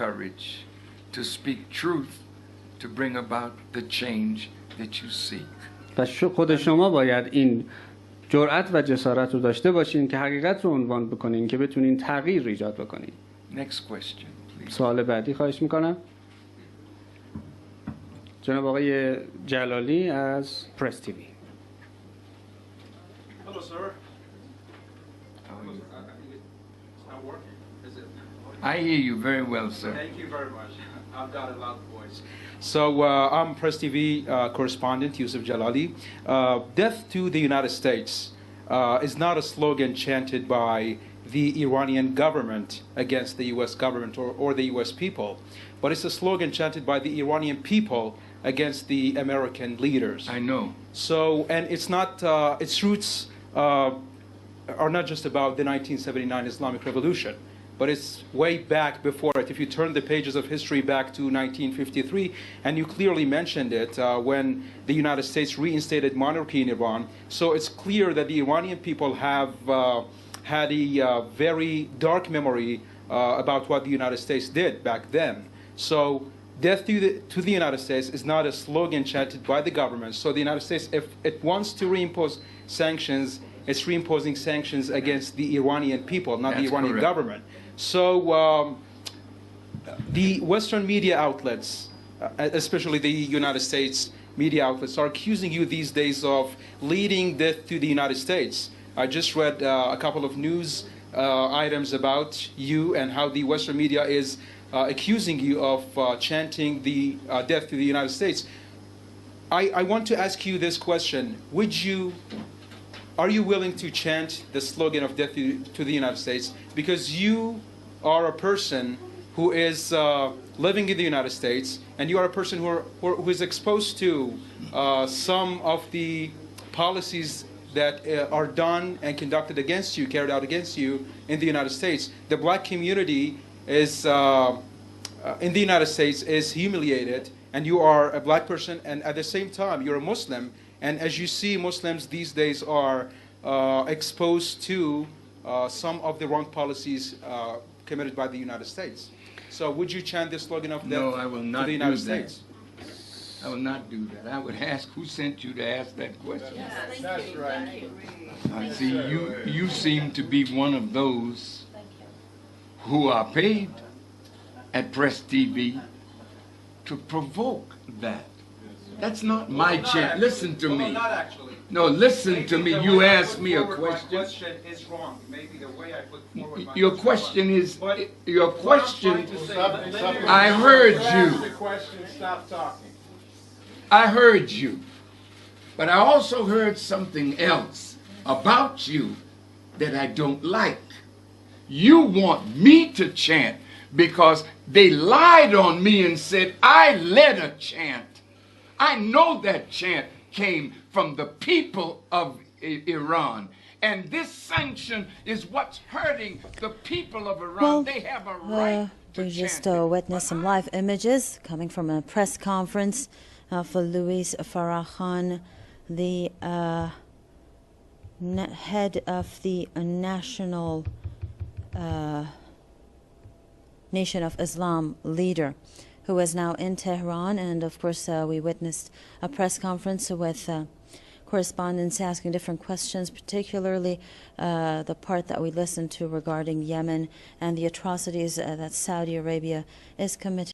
courage to speak truth to bring about the change that you seek. و خود شما باید این جرأت و جسارت رو داشته باشین که حقیقت رو عنوان بکنین که بتونین تغییر ایجاد بکنین. Next question, please. سوال بعدی خواهش میکنم. جناب آقای جلالی از پرس تیوی. Hello, sir. I hear you very well, sir. Thank you very much. I've got a loud voice. So I'm Press TV correspondent Yusuf Jalali. Death to the United States is not a slogan chanted by the Iranian government against the U.S. government or the U.S. people, but it's a slogan chanted by the Iranian people against the American leaders. I know. So, and it's not, its roots are not just about the 1979 Islamic Revolution, but it's way back before it. If you turn the pages of history back to 1953, and you clearly mentioned it when the United States reinstated monarchy in Iran, so it's clear that the Iranian people have had a very dark memory about what the United States did back then. So death to the United States is not a slogan chanted by the government. So the United States, if it wants to reimpose sanctions, it's reimposing sanctions against the Iranian people, not the Iranian government. So the Western media outlets, especially the United States media outlets, are accusing you these days of leading death to the United States. I just read a couple of news items about you and how the Western media is accusing you of chanting the death to the United States. I want to ask you this question. Are you willing to chant the slogan of death to the United States? Because you are a person who is living in the United States, and you are a person who is exposed to some of the policies that are done and conducted against you, carried out against you in the United States. The black community is, in the United States, is humiliated, and you are a black person, and at the same time, you're a Muslim. And as you see, Muslims these days are exposed to some of the wrong policies committed by the United States. So would you chant the slogan of death to the United States? I will not do that. I would ask who sent you to ask that question. Yes, That's right. I see you seem to be one of those who are paid at Press TV to provoke that. That's not my chant. Listen to me. Not actually. No, listen to me. You asked me a question. My question is wrong. Maybe the way I put forward my Your question is, your question, I I heard you. the question, stop talking. I heard you. But I also heard something else about you that I don't like. You want me to chant because they lied on me and said I led a chant. I know that chant came from the people of Iran. And this sanction is what's hurting the people of Iran. Well, they have a right to we just chant it. witnessed some live images coming from a press conference for Louis Farrakhan, the head of the National Nation of Islam leader, who is now in Tehran. And of course, we witnessed a press conference with correspondents asking different questions, particularly the part that we listened to regarding Yemen and the atrocities that Saudi Arabia is committing.